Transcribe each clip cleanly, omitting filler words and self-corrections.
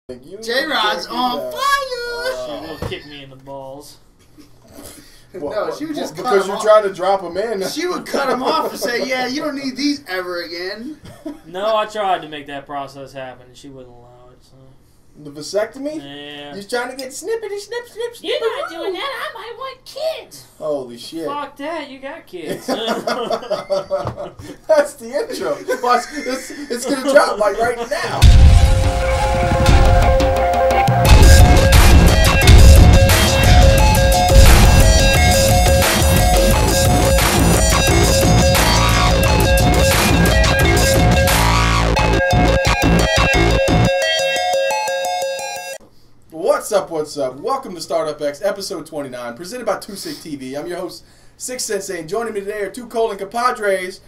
J-Rod's on fire! She will kick me in the balls. No, she would just cut because him you're off. trying to drop him in. She would cut him off and say, "Yeah, you don't need these ever again." No, I tried to make that process happen, and she wouldn't allow it. So. The vasectomy? Yeah. You're trying to get snippety, snip, snip, snip. You're not doing that. I might want kids. Holy shit. Fuck that. You got kids. That's the intro. Watch, it's going to drop like right now. What's up? Welcome to Startup X, episode 29, presented by 26 TV. I'm your host, Sensei, and joining me today are two colon compadres,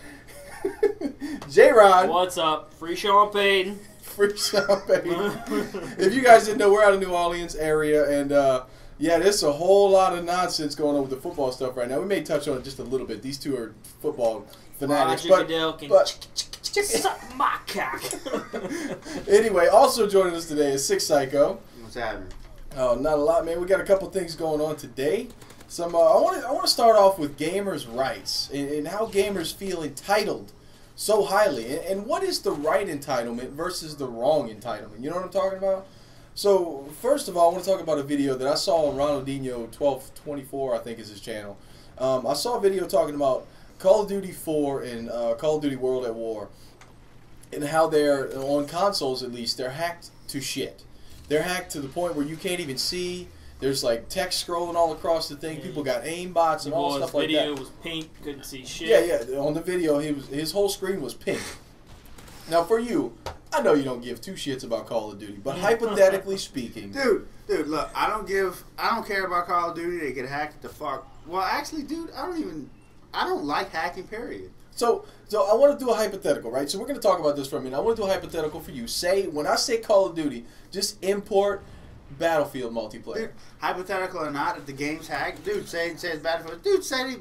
J-Rod. What's up? Free Sean Payton. Free Sean Payton. If you guys didn't know, we're out of New Orleans area, and yeah, there's a whole lot of nonsense going on with the football stuff right now. We may touch on it just a little bit. These two are football fanatics, but suck my cock. Anyway, also joining us today is Six Psycho. What's happening? Oh, not a lot, man. We got a couple things going on today. Some I want to start off with gamers' rights and how gamers feel entitled so highly, and what is the right entitlement versus the wrong entitlement. You know what I'm talking about? So first of all, I want to talk about a video that I saw on Ronaldinho 1224, I think is his channel. I saw a video talking about Call of Duty 4 and Call of Duty World at War, and how they're on consoles at least they're hacked to shit. They're hacked to the point where you can't even see. There's like text scrolling all across the thing. Yeah. People got aim bots and all stuff like that. Video was pink, couldn't see shit. Yeah. On the video, his whole screen was pink. Now for you, I know you don't give two shits about Call of Duty, but hypothetically speaking, dude, look, I don't care about Call of Duty. They get hacked the fuck. Well, actually, dude, I don't like hacking. Period. So I want to do a hypothetical, right? So we're going to talk about this for a minute. I want to do a hypothetical for you. When I say Call of Duty, just import Battlefield multiplayer. Dude, hypothetical or not, if the game's hacked, dude, say it's Battlefield. Dude, say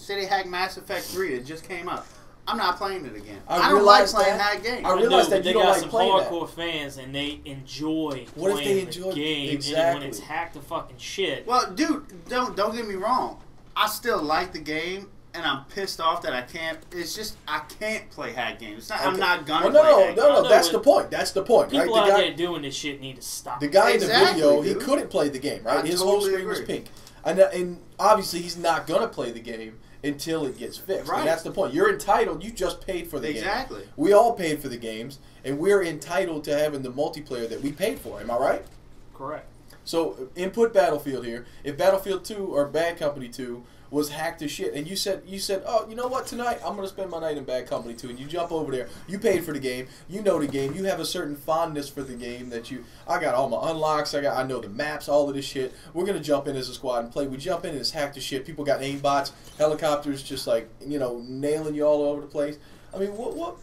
they hacked Mass Effect 3. It just came up. I'm not playing it again. I don't like playing that game. I realize that you don't like playing that. They got some hardcore fans, and they enjoy what playing if they enjoy the game. Exactly. And when it's hacked to fucking shit. Well, dude, don't get me wrong. I still like the game. And I'm pissed off that I can't. It's just I can't play hack games. It's not, okay. I'm not gonna. Well, no. That's the point. That's the point. People right? out there doing this shit need to stop. The guy in the video, dude. he couldn't play the game. Right, his totally whole screen agree. was pink, and obviously he's not gonna play the game until it gets fixed. Right. And that's the point. You're entitled. You just paid for the game. Exactly. We all paid for the games, and we're entitled to having the multiplayer that we paid for. Am I right? Correct. So input Battlefield here. If Battlefield 2 or Bad Company 2 was hacked to shit, and you said, oh, you know what, tonight I'm going to spend my night in Bad Company 2, and you jump over there, you paid for the game, you know the game, you have a certain fondness for the game that I got all my unlocks, I know the maps, all of this shit, we're going to jump in as a squad and play. We jump in and it's hacked to shit, people got aimbots, helicopters just like, nailing you all over the place. I mean, what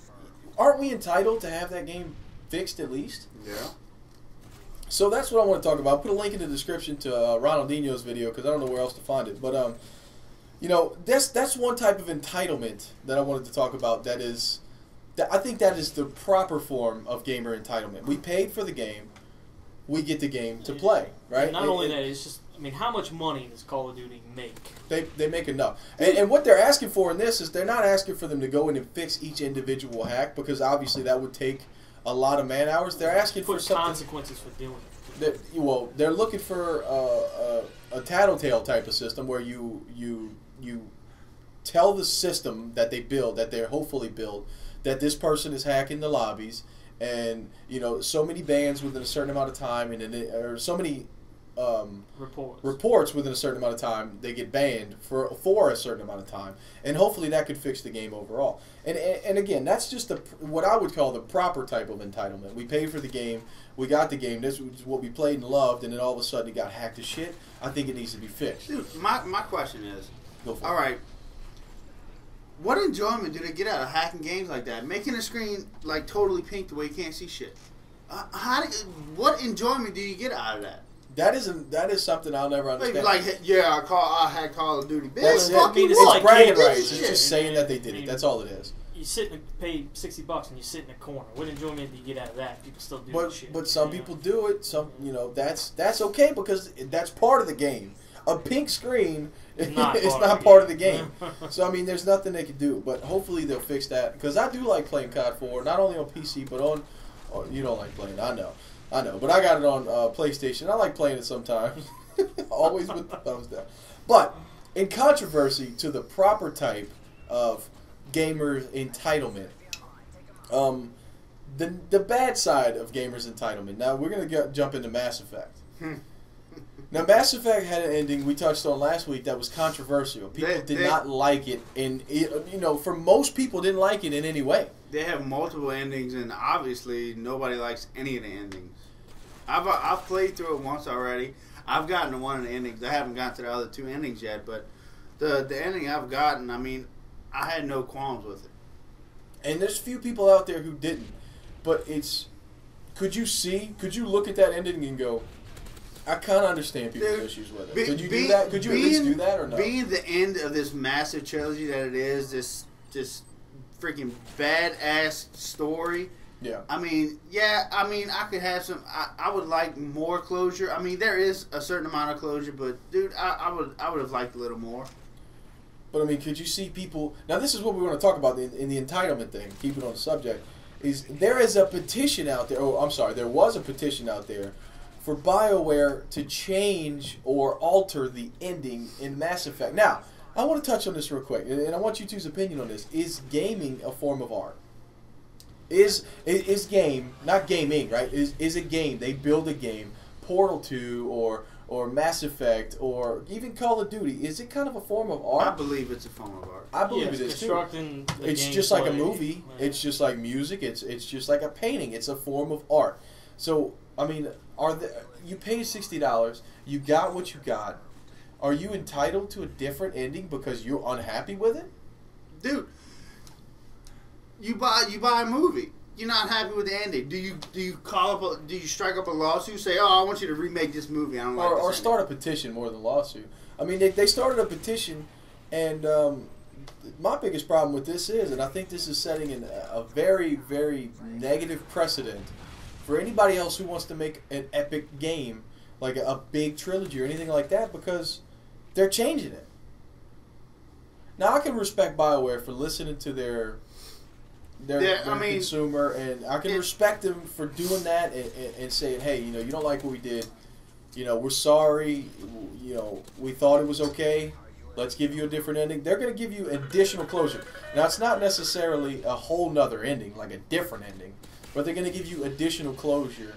aren't we entitled to have that game fixed at least? Yeah. So that's what I want to talk about. I'll put a link in the description to Ronaldinho's video because I don't know where else to find it. But, that's one type of entitlement that I wanted to talk about. I think that is the proper form of gamer entitlement. We paid for the game. We get the game to play, right? Not only that, it's just, how much money does Call of Duty make? They make enough. And what they're asking for in this is they're not asking for them to go in and fix each individual hack because obviously that would take a lot of man hours. They're asking for something. Consequences for doing it. They're looking for a tattletale type of system where you tell the system that they build, that they're hopefully build, that this person is hacking the lobbies, and so many bans within a certain amount of time, or so many reports within a certain amount of time, they get banned for a certain amount of time, and hopefully that could fix the game overall. And again, that's just what I would call the proper type of entitlement. We paid for the game, we got the game, this is what we played and loved, and then all of a sudden it got hacked to shit. I think it needs to be fixed. Dude, my question is, go for it. All right, what enjoyment do they get out of hacking games like that? Making the screen like totally pink the way you can't see shit. What enjoyment do you get out of that? That is something I'll never understand. Like, yeah, I had Call of Duty. That's fucking it's what? bragging rights. It's just saying that they did it. That's all it is. you sit and pay $60 and you sit in a corner. What enjoyment do you get out of that? People still do But that shit. but some people do it. Some that's okay because that's part of the game. A pink screen is not part of the game. So I mean, there's nothing they can do. But hopefully they'll fix that because I do like playing COD 4, not only on PC but on. Oh, you don't like playing, I know, but I got it on PlayStation. I like playing it sometimes, always with the thumbs down. But in controversy to the proper type of gamers entitlement, the bad side of gamers entitlement. Now we're gonna jump into Mass Effect. Now Mass Effect had an ending we touched on last week that was controversial. People did not like it, and for most people didn't like it in any way. They have multiple endings, and obviously nobody likes any of the endings. I've played through it once already. I've gotten to one of the endings. I haven't gotten to the other two endings yet, but the ending I've gotten, I mean, I had no qualms with it. And there's few people out there who didn't. But could you look at that ending and go, I kind of understand people's issues with it. Could you do that? Could you at least do that or no? Being the end of this massive trilogy that it is, this freaking badass story. Yeah. I mean, I could have some. I would like more closure. I mean, there is a certain amount of closure, but dude, I would have liked a little more. But I mean, could you see people? Now, this is what we want to talk about in the entitlement thing. Keep it on the subject. There is a petition out there. Oh, I'm sorry. There was a petition out there for BioWare to change or alter the ending in Mass Effect. Now, I want to touch on this real quick, and I want you two's opinion on this. Is gaming a form of art? Is game, not gaming, right? Is a game, they build a game, Portal 2 or Mass Effect or even Call of Duty, is it kind of a form of art? I believe it's a form of art. I believe it is too. It's just like a movie. Yeah. It's just like music. It's just like a painting. It's a form of art. So, I mean, you paid $60, you got what you got. Are you entitled to a different ending because you're unhappy with it? Dude, you buy a movie. You're not happy with the ending. Do you strike up a lawsuit? Say, I want you to remake this movie. I don't like this or ending. Start a petition more than a lawsuit. I mean, they started a petition, and my biggest problem with this is, and I think this is setting a very, very negative precedent for anybody else who wants to make an epic game, like a big trilogy or anything like that, because they're changing it. Now, I can respect BioWare for listening to their consumer, and I can respect them for doing that and saying, hey, you don't like what we did. We're sorry. We thought it was okay. Let's give you a different ending. They're going to give you additional closure. Now, it's not necessarily a whole nother ending, like a different ending, but they're going to give you additional closure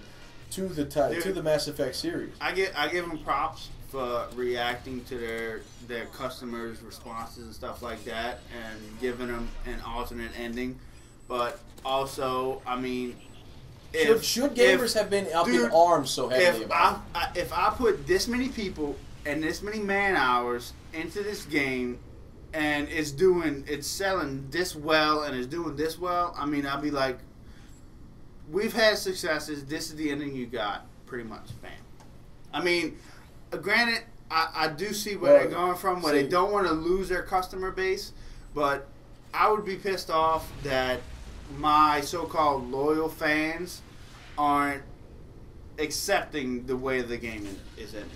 to the Mass Effect series. I give them props for reacting to their customers' responses and stuff like that, and giving them an alternate ending. But also, I mean, should gamers have been up in arms so heavily about it? If I put this many people and this many man hours into this game, and it's selling this well and it's doing this well, I mean, I'll be like, we've had successes. This is the ending you got, pretty much, bam. I mean, granted, I do see where they're going from, where they don't want to lose their customer base, but I would be pissed off that my so-called loyal fans aren't accepting the way the game is ending.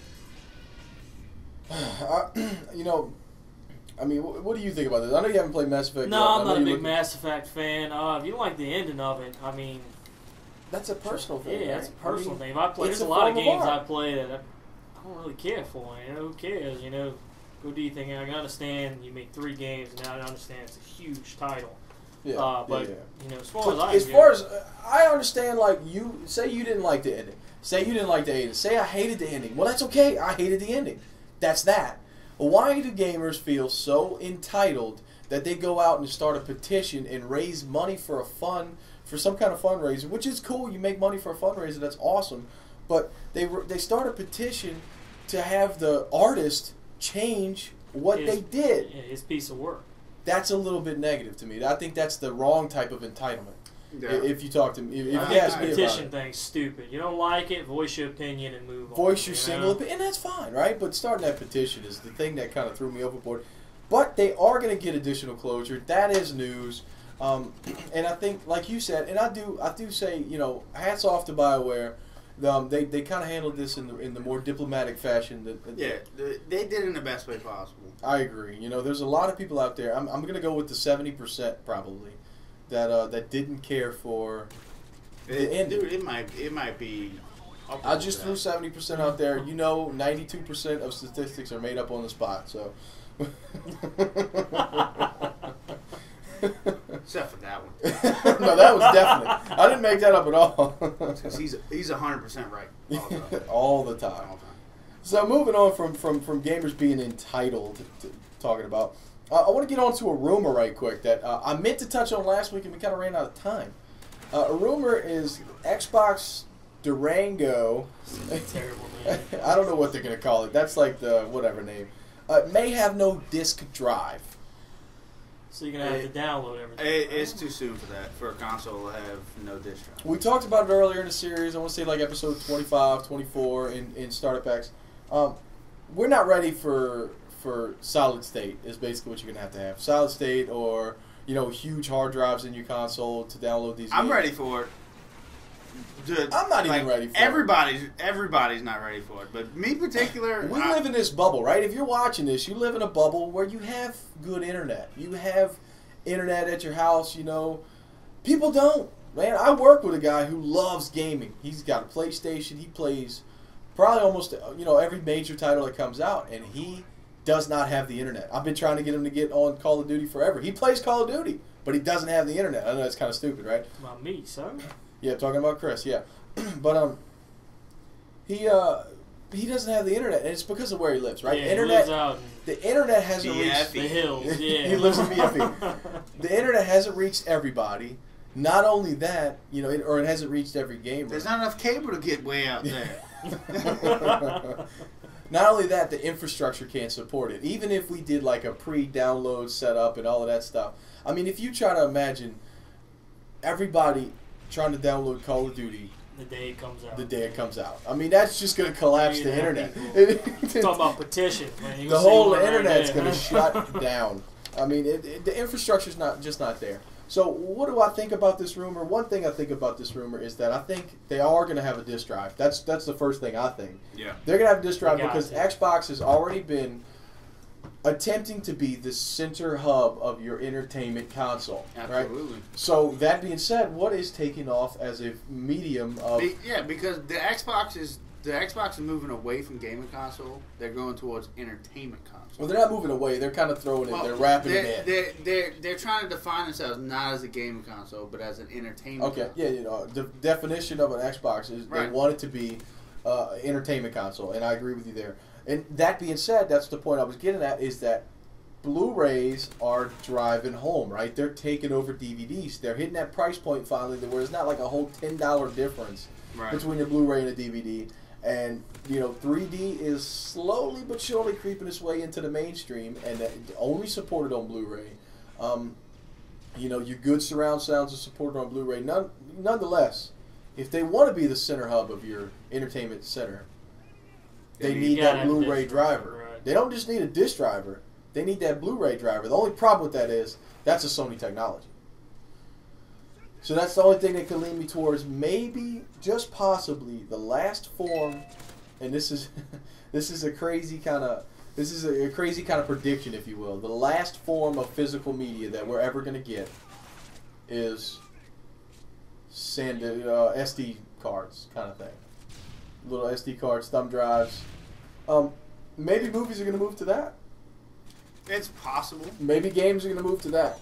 I mean, what do you think about this? I know you haven't played Mass Effect. No, I'm not a big Mass Effect fan. If you don't like the ending of it, I mean, that's a personal thing. Yeah, right? that's a personal thing. There's a lot of games I play that I don't really care for. Who cares? Who do you think? I can understand you make 3 games, and now I understand it's a huge title. Yeah, but as far as I understand, like you say you didn't like the ending. Say you didn't like the ending. Say I hated the ending. Well, that's okay. I hated the ending. That's that. But why do gamers feel so entitled that they go out and start a petition and raise money for some kind of fundraiser, which is cool. You make money for a fundraiser. That's awesome. But they start a petition to have the artist change what they did. Yeah, his piece of work. That's a little bit negative to me. I think that's the wrong type of entitlement. Yeah. If you talk to me, if you ask me about it. The petition thing's stupid. You don't like it, voice your opinion and move on. Voice your single opinion, and that's fine, right? But starting that petition is the thing that kind of threw me overboard. But they are going to get additional closure. That is news. And I think, like you said, and I do say, you know, hats off to BioWare. They kind of handled this in the more diplomatic fashion. They did it in the best way possible. I agree. You know, there's a lot of people out there. I'm going to go with the 70% probably that didn't care for the ending. Dude, it might be. I just threw 70% out there. You know, 92% of statistics are made up on the spot. So. Except for that one. No, that was definite. I didn't make that up at all. Because he's 100% right all the time. So moving on from gamers being entitled to talking about, I want to get on to a rumor right quick that I meant to touch on last week and we kind of ran out of time. A rumor is Xbox Durango. Terrible name. I don't know what they're going to call it. That's like the whatever name. May have no disk drive. So you're going to have to download everything. It's too soon for that, for a console to have no disk drive. We talked about it earlier in the series. I want to say like episode 25, 24 in Startup X. We're not ready for solid state is basically what you're going to have. Solid state or, you know, huge hard drives in your console to download these games. I'm ready for it. I'm not even ready for it. Everybody's not ready for it, but me in particular. We live in this bubble, right? If you're watching this, you live in a bubble where you have good internet. You have internet at your house, you know. People don't. Man, I work with a guy who loves gaming. He's got a PlayStation. He plays probably almost, you know, every major title that comes out, and he does not have the internet. I've been trying to get him to get on Call of Duty forever. He plays Call of Duty, but he doesn't have the internet. I know that's kind of stupid, right? About me, son. Yeah, talking about Chris, yeah. But he doesn't have the internet, and it's because of where he lives, right? Yeah, internet, he lives out the internet hasn't reached the hills. Yeah, he lives in BFE. The internet hasn't reached everybody. Not only that, you know, it hasn't reached every gamer. There's not enough cable to get way out there. Not only that, the infrastructure can't support it. Even if we did like a pre-download setup and all of that stuff. I mean, if you try to imagine everybody trying to download Call of Duty the day it comes out. The day it comes out. I mean, that's just going to collapse the internet. Talk about petition. Man. The whole internet's going to shut down. I mean, the infrastructure's not there. So what do I think about this rumor? One thing I think about this rumor is that I think they are going to have a disk drive. That's the first thing I think. Yeah. They're going to have a disk drive because Xbox has already been attempting to be the center hub of your entertainment console. Absolutely. Right? So that being said, what is taking off as a medium of... Yeah, because the Xbox is moving away from gaming console. They're going towards entertainment console. Well, they're not moving away. They're kind of throwing it. They're wrapping it in. They're trying to define themselves not as a gaming console, but as an entertainment console. Yeah, you know, the definition of an Xbox is they want it to be entertainment console, and I agree with you there. And that being said, that's the point I was getting at, is that Blu-rays are driving home, right? They're taking over DVDs. They're hitting that price point finally where it's not like a whole $10 difference between a Blu-ray and a DVD. And, you know, 3D is slowly but surely creeping its way into the mainstream, and only supported on Blu-ray. You know, your good surround sounds are supported on Blu-ray. Nonetheless, if they want to be the center hub of your entertainment center, they need that Blu-ray driver. Right. They don't just need a disc driver. They need that Blu-ray driver. The only problem with that is that's a Sony technology. So that's the only thing that can lead me towards maybe, just possibly, the last form, and this is a crazy kind of prediction, if you will. The last form of physical media that we're ever going to get is SD cards, kind of thing. Little SD cards, thumb drives. Maybe movies are going to move to that. It's possible. Maybe games are going to move to that.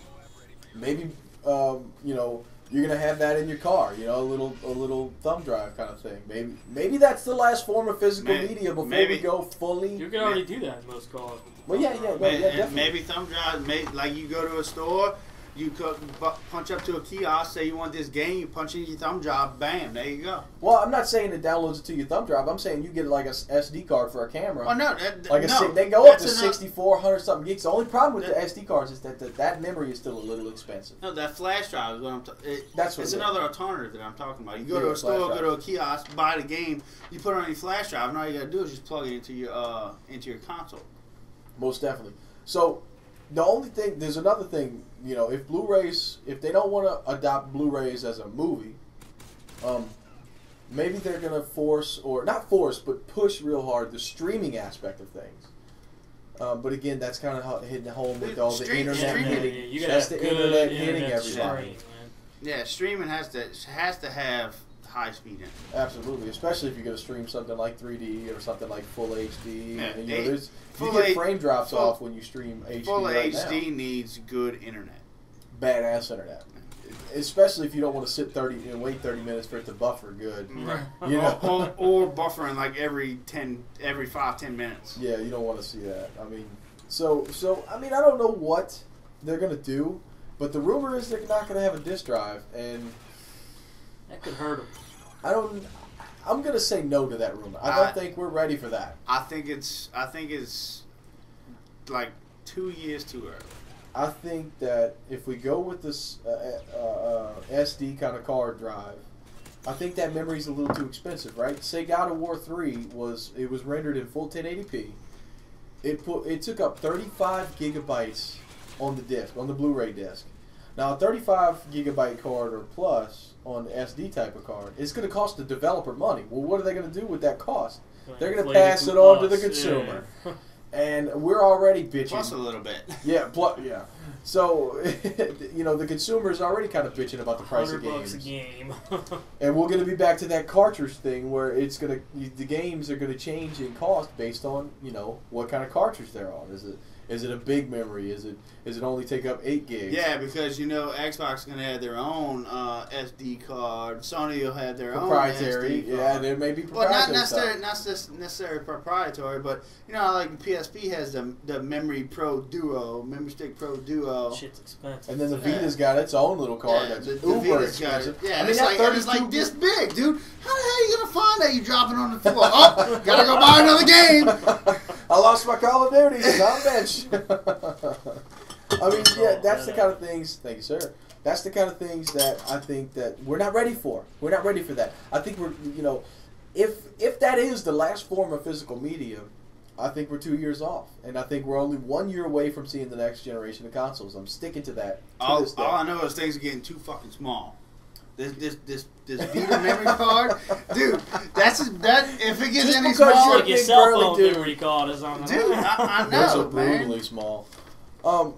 Maybe you know, you're going to have that in your car. You know, a little thumb drive kind of thing. Maybe that's the last form of physical media before we go fully. You can already do that in most cars. Well, yeah, definitely. Maybe thumb drive. Like you go to a store. You could punch up to a kiosk, say you want this game, you punch in your thumb drive, bam, there you go. Well, I'm not saying it downloads it to your thumb drive. I'm saying you get like a SD card for a camera. Oh, no. They go up to 6400 something gigs. The only problem with the SD cards is that memory is still a little expensive. No, that flash drive is what I'm talking about. It's another alternative that I'm talking about. You go to a store, go to a kiosk, buy the game, you put it on your flash drive, and all you got to do is just plug it into your console. Most definitely. So, The only thing, there's another thing, you know, if Blu-rays, if they don't want to adopt Blu-rays as a movie, maybe they're going to force, or not force, but push real hard the streaming aspect of things. But again, that's kind of hitting home with all the internet hitting. That's the internet hitting everybody. Yeah, streaming has to have high speed in it. Absolutely, especially if you're going to stream something like 3D or something like full HD. Yeah, and, you know, you get frame drops off when you stream HD. Full right HD now. needs good internet. Badass internet. Especially if you don't want to sit 30 and wait 30 minutes for it to buffer good. Right. You know? or buffering like every 5-10 minutes. Yeah, you don't want to see that. I mean, so I mean, I don't know what they're gonna do, but the rumor is they're not gonna have a disk drive, and that could hurt them. I'm gonna say no to that rumor. I don't think we're ready for that. I think it's like 2 years too early. I think that if we go with this SD kind of card drive, I think that memory's a little too expensive, right? Say God of War 3 was rendered in full 1080p. It took up 35 gigabytes on the disc, on the Blu-ray disc. Now a 35 gigabyte card or plus on the SD type of card, it's going to cost the developer money. Well, what are they going to do with that cost? They're going to pass it on to the consumer. Yeah. And we're already bitching. Plus a little bit. Yeah, yeah. So, you know, the consumer is already kind of bitching about the price of games. $100 a game. And we're going to be back to that cartridge thing where the games are going to change in cost based on, you know, what kind of cartridge they're on. Is it a big memory? Is it only take up 8 gigs? Yeah, because, you know, Xbox is going to have their own SD card. Sony will have their proprietary, own SD card. Yeah, there may be proprietary not necessarily proprietary, but, you know, like PSP has the Memory Stick Pro Duo. Shit's expensive. And then the Vita's got its own little card that's uber expensive. Yeah, I mean, it's like this big, dude. How the hell are you going to find that? You drop it on the floor. Oh, gotta go buy another game. I lost my Call of Duty. It's on bench. I mean, yeah, that's the kind of things. Thank you, sir. That's the kind of things that I think that we're not ready for. We're not ready for that. I think we're, you know, if that is the last form of physical media, I think we're 2 years off, and I think we're only 1 year away from seeing the next generation of consoles. I'm sticking to that. All I know is things are getting too fucking small. This Vita memory card, dude. That if it gets just any smaller, like your cell phone memory card is on. Dude, I know, those are brutally small.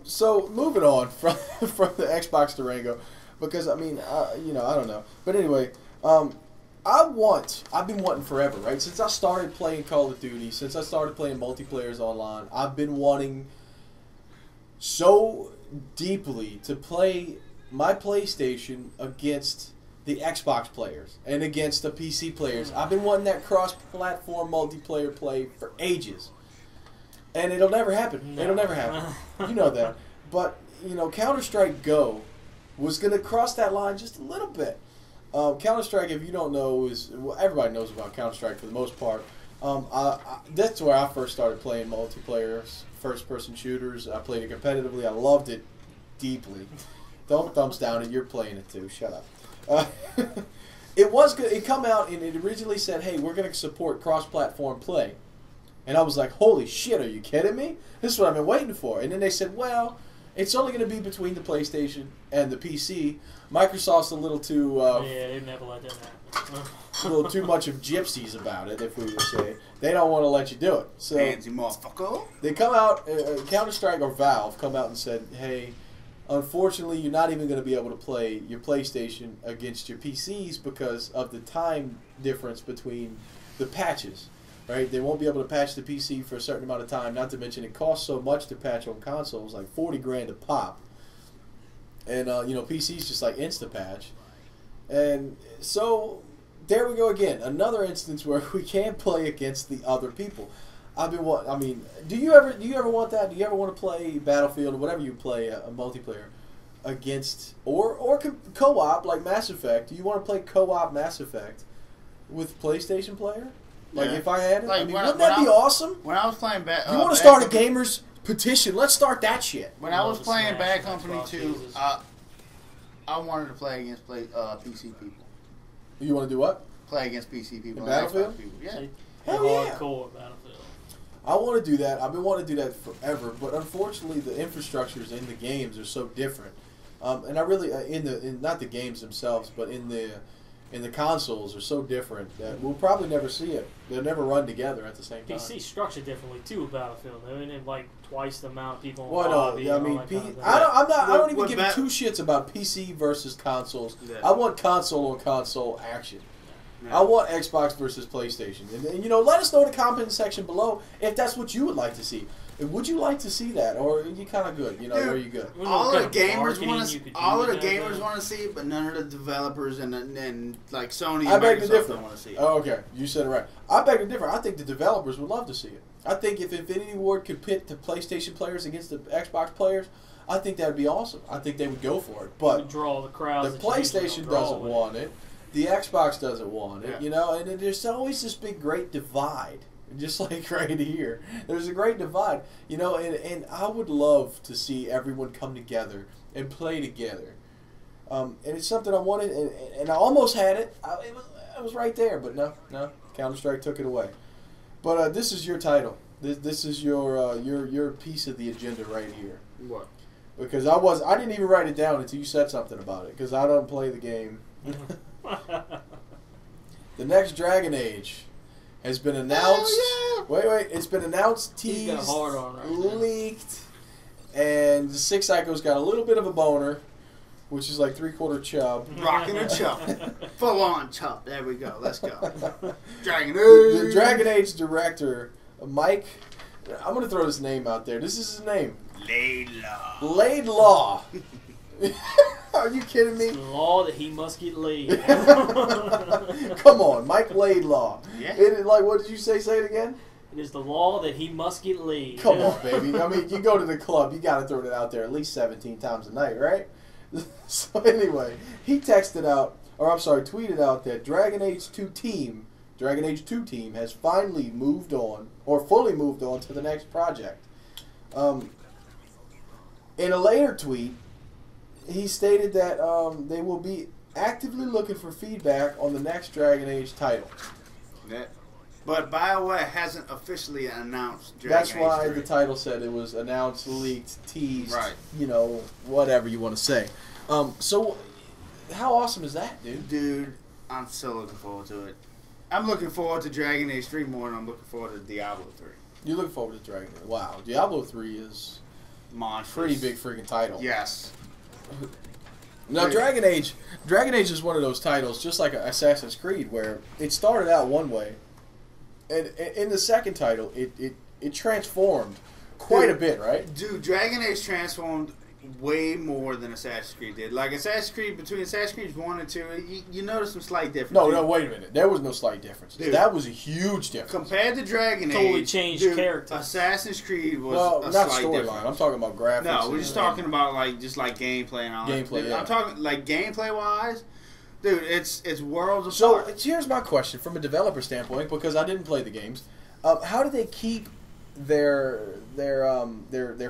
So moving on from the Xbox Durango, because I mean, you know, I don't know, but anyway, I've been wanting forever, right? Since I started playing Call of Duty, since I started playing multiplayers online, I've been wanting so deeply to play my PlayStation against the Xbox players and against the PC players. I've been wanting that cross-platform multiplayer play for ages. And it'll never happen. No. It'll never happen. You know that. But, you know, Counter-Strike Go was going to cross that line just a little bit. Counter-Strike, if you don't know, everybody knows about Counter-Strike for the most part. That's where I first started playing multiplayer, first-person shooters. I played it competitively. I loved it deeply. Don't thumbs down it. You're playing it too. Shut up. It was good. It come out and it originally said, "Hey, we're going to support cross-platform play," and I was like, "Holy shit! Are you kidding me? This is what I've been waiting for." And then they said, "Well, it's only going to be between the PlayStation and the PC." Microsoft's a little too yeah, they've never let that happen. a little too much of gypsies about it, if we would say. They don't want to let you do it. So fancy motherfucker. They come out, Counter-Strike or Valve come out and said, "Hey, unfortunately, you're not even going to be able to play your PlayStation against your PCs because of the time difference between the patches, right? They won't be able to patch the PC for a certain amount of time, not to mention it costs so much to patch on consoles, like 40 grand a pop. And, you know, PC's just like Insta-patch. And so, there we go again. Another instance where we can't play against the other people. I mean, do you ever want that? Do you ever want to play Battlefield or whatever you play a multiplayer against or co-op like Mass Effect? Do you want to play co-op Mass Effect with PlayStation player? Like if I had it, like, I mean, wouldn't that be awesome? When I was playing you want to start a gamers petition? Let's start that shit. When I was playing Bad Company 2, I wanted to play against PC people. You want to do what? Play against PC people. In Battlefield? People. Yeah. Hell yeah. Hardcore Battlefield. I want to do that. I've been wanting to do that forever, but unfortunately, the infrastructures in the games are so different. And I really in not the games themselves, but in the consoles are so different that we'll probably never see it. They'll never run together at the same time. PC structured differently too with Battlefield. I mean, like twice the amount of people. Well, no, yeah, I mean, I don't even give two shits about PC versus consoles. Yeah. I want console on console action. Yeah. I want Xbox versus PlayStation. And let us know in the comment section below if that's what you would like to see. Would you like to see that, or are you kind of good? Dude, are you good? All of the gamers want to see it, but none of the developers and like Sony and Microsoft don't want to see it. Oh, okay, you said it right. I beg to differ. I think the developers would love to see it. I think if Infinity Ward could pit the PlayStation players against the Xbox players, I think that would be awesome. I think they would go for it. But draw the crowds. The PlayStation doesn't want it. The Xbox doesn't want it. Yeah. And there's always this big, great divide. Just like right here, there's a great divide, and I would love to see everyone come together and play together. And it's something I wanted, and I almost had it. I was right there, but no, Counter-Strike took it away. But this is your title. This is your piece of the agenda right here. What? Because I didn't even write it down until you said something about it. Because I don't play the game. The next Dragon Age has been announced. Oh, yeah. Wait. It's been announced, teased, leaked, and the Six Psycho's got a little bit of a boner, which is like 3/4 chub. Rocking a chub. Full on chub. There we go. Let's go. Dragon Age. The Dragon Age director, Mike. I'm going to throw his name out there. This is his name. Laidlaw. Are you kidding me? It's the law that he must get laid. Come on, Mike Laidlaw. Yeah. What did you say? Say it again. It is the law that he must get laid. Come on, baby. I mean, you go to the club, you got to throw it out there at least 17 times a night, right? So anyway, he tweeted out that Dragon Age 2 team has finally moved on, or fully moved on to the next project. In a later tweet, he stated that they will be actively looking for feedback on the next Dragon Age title. But BioWare hasn't officially announced Dragon Age 3. That's why the title said it was announced, leaked, teased, right. Whatever you want to say. So, how awesome is that, dude? Dude, I'm so looking forward to it. I'm looking forward to Dragon Age 3 more than I'm looking forward to Diablo 3. You look forward to Dragon Age. Wow. Diablo 3 is monstrous. Pretty big freaking title. Yes. Now, Dragon Age is one of those titles, just like Assassin's Creed, where it started out one way, and in the second title, it transformed quite a bit, right? Dude, Dragon Age transformed way more than Assassin's Creed did. Like between Assassin's Creed 1 and 2, you notice some slight difference. No, wait a minute. There was no slight difference. Dude, that was a huge difference. Compared to Dragon Age, totally changed characters. Assassin's Creed was a not slight storyline. difference. I'm talking about graphics. No, we're just talking about like gameplay and all that. Gameplay, yeah. I'm talking like gameplay wise. Dude, it's worlds So apart. here's my question from a developer standpoint, because I didn't play the games. How do they keep their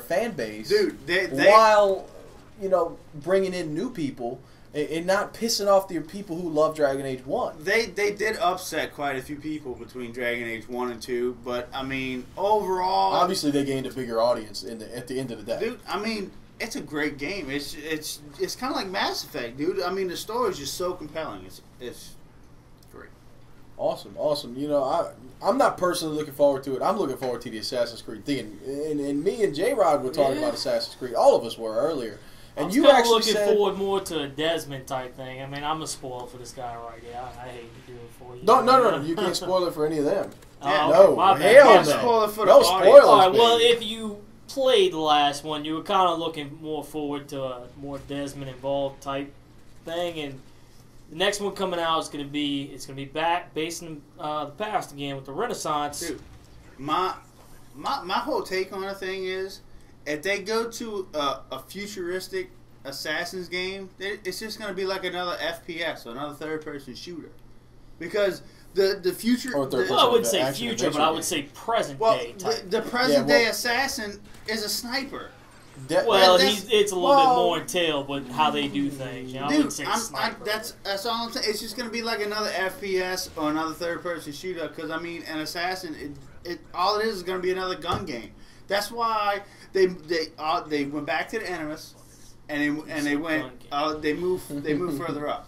fan base, dude, while bringing in new people and not pissing off the people who love Dragon Age 1? They did upset quite a few people between Dragon Age 1 and 2, but I mean overall, obviously they gained a bigger audience at the end of the day. Dude, I mean, it's a great game. It's kind of like Mass Effect, dude. I mean, the story is just so compelling. It's great. Awesome. I'm not personally looking forward to it. I'm looking forward to the Assassin's Creed thing. And me and J-Rod were talking about Assassin's Creed. All of us were earlier. And I'm you actually looking forward more to a Desmond type thing. I mean, I'm a spoil for this guy right here. I hate to do it for you. No. You can't spoil it for any of them. Yeah, no, hell no. Spoil it for no spoilers. All right, well, if you played the last one, you were kind of looking more forward to a more Desmond involved type thing, and the next one coming out is going to be back based in the past again with the Renaissance. Dude, my whole take on the thing is, if they go to a futuristic Assassin's game, it's just going to be like another FPS or another third-person shooter. Because the future... Well, I wouldn't say future, but I would say present day type. The present-day assassin is a sniper. Well, That's- it's a little bit more entailed, but how they do things. You know, I Dude, wouldn't say sniper. that's all I'm saying. It's just gonna be like another FPS or another third-person shooter. Because I mean, an assassin, all it is gonna be another gun game. That's why they went back to the Animus, and they moved further up,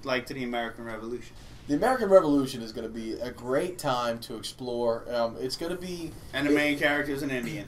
like to the American Revolution. The American Revolution is going to be a great time to explore. It's going to be... And the main character is an Indian.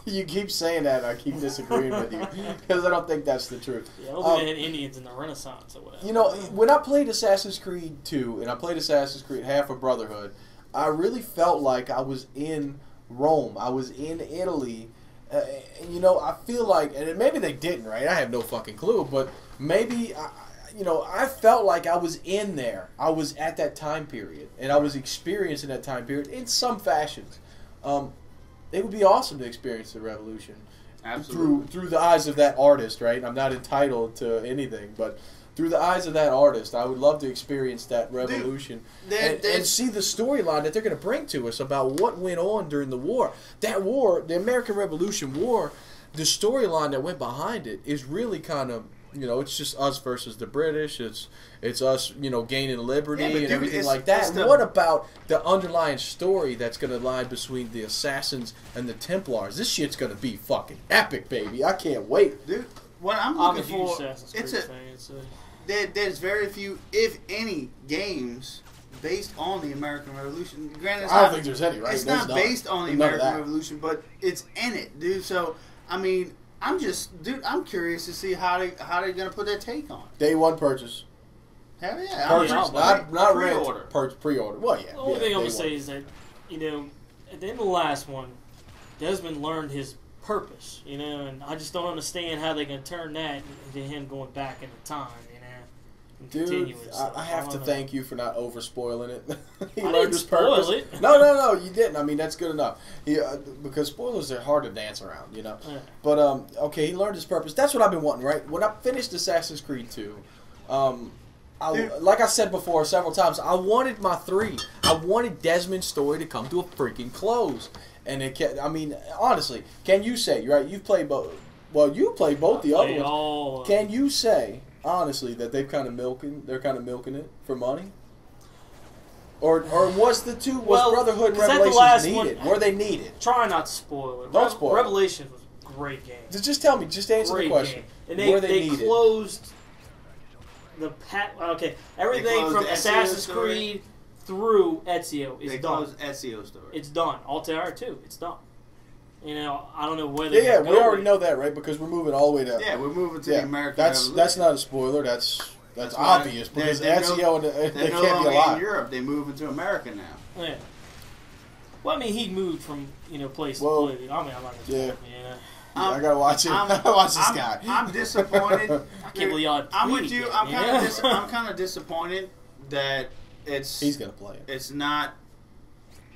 You keep saying that, and I keep disagreeing with you, because I don't think that's the truth. Yeah, those had Indians in the Renaissance or whatever. You know, when I played Assassin's Creed 2, and I played Assassin's Creed Half of Brotherhood, I really felt like I was in Rome. I was in Italy. And, you know, I feel like... And maybe they didn't, right? I have no fucking clue, but maybe... I felt like I was in there. I was at that time period, and I was experiencing that time period in some fashions. It would be awesome to experience the revolution. Absolutely. Through the eyes of that artist, right? I'm not entitled to anything, but through the eyes of that artist, I would love to experience that revolution. Dude, and see the storyline that they're going to bring to us about what went on during the war. That war, the American Revolution War, the storyline that went behind it is really kind of... You know, it's just us versus the British. It's us, you know, gaining liberty and everything like that. And what about the underlying story that's going to lie between the Assassins and the Templars? This shit's going to be fucking epic, baby. I can't wait. Dude, what I'm looking for, there's very few, if any, games based on the American Revolution. Granted, I don't think there's any, right? It's not based on the American Revolution, but it's in it, dude. So, I mean... I'm curious to see how they're gonna put their take on it. Day one purchase. Hell yeah, purchase, not pre-order. Pre-order. Well, yeah. The only thing I'm gonna say is that, you know, at the end of the last one, Desmond learned his purpose, you know, and I just don't understand how they can turn that into him going back in the time, you know. And dude, continuing stuff. I have to thank you for not over spoiling it. He I learned didn't his spoil purpose. it. No, you didn't. I mean, that's good enough. Because spoilers are hard to dance around, you know. Yeah. But okay, he learned his purpose. That's what I've been wanting, right? When I finished Assassin's Creed 2, like I said before several times, I wanted my 3. I wanted Desmond's story to come to a freaking close. And it can, I mean, honestly, can you say, right? You've played both. Well, you played both the other ones. Can you say, honestly, that they're kind of milking it for money? Or was Brotherhood and Revelations needed? Were they needed? Try not to spoil it. Don't spoil it. Revelations was a great game. Just tell me. Just answer the question. And they closed the everything from Assassin's Creed through Ezio is done. They closed Ezio's story. It's done. Altair 2, it's done. You know, I don't know whether. Yeah, we already know that, right? Because we're moving all the way down. Yeah, we're moving to the American Revolution. That's not a spoiler. That's obvious because Ezio they can't be alive. In Europe, they move into America now. Yeah. Well, I mean, he moved from place to place. I mean, I'm not gonna I gotta watch it. I gotta watch this guy. I'm disappointed. I can't believe y'all. I'm with you. I'm kind of disappointed that he's gonna play it. It's not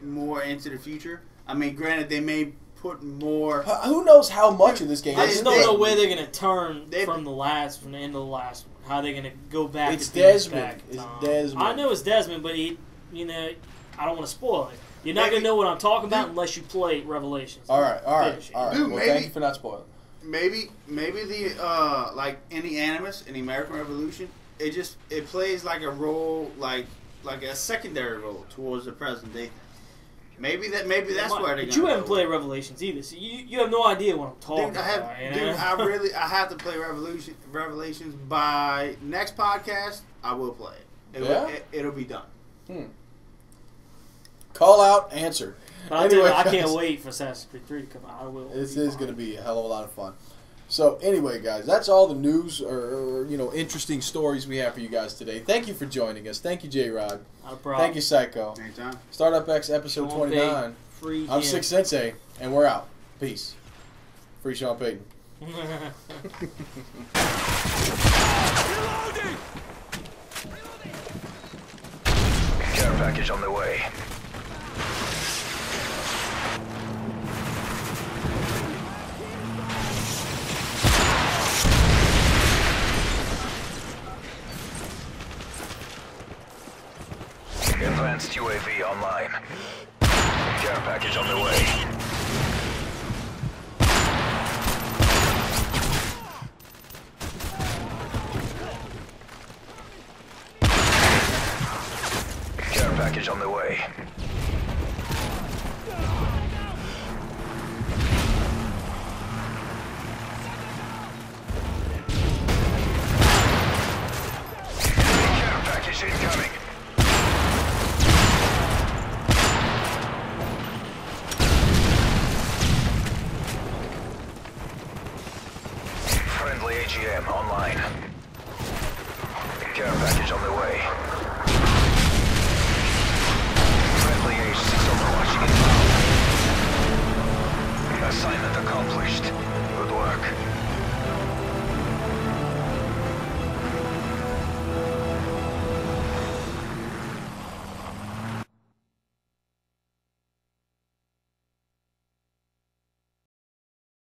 more into the future. I mean, granted, they may put more. Who knows how much of this game? I just don't know where they're gonna turn from the end of the last one. How they're gonna go back? It's Desmond. It's Desmond. I know it's Desmond, but I don't want to spoil it. You're not gonna know what I'm talking about unless you play Revelations. All right. Dude, well, thank you for not spoiling. Maybe the like in the Animus in the American Revolution, it plays like a role like a secondary role towards the present day. Maybe that's where they're. But you haven't played Revelations either, so you have no idea what I'm talking about. I have to play Revelations by next podcast. I will play it. It'll be done. Call out, answered. Anyway, I can't wait for Assassin's Creed 3 to come out. I will. This is going to be a hell of a lot of fun. So anyway, guys, that's all the news or interesting stories we have for you guys today. Thank you for joining us. Thank you, J-Rod. No problem. Thank you, Psycho. Anytime. Startup X episode 29. I'm Six Sensei, and we're out. Peace. Free Sean Payton. Care package on the way. Advanced UAV online. Care package on the way. package on the way. Care package incoming. Friendly AGM online. Care package on the way. Friendly A6 overwatch inbound.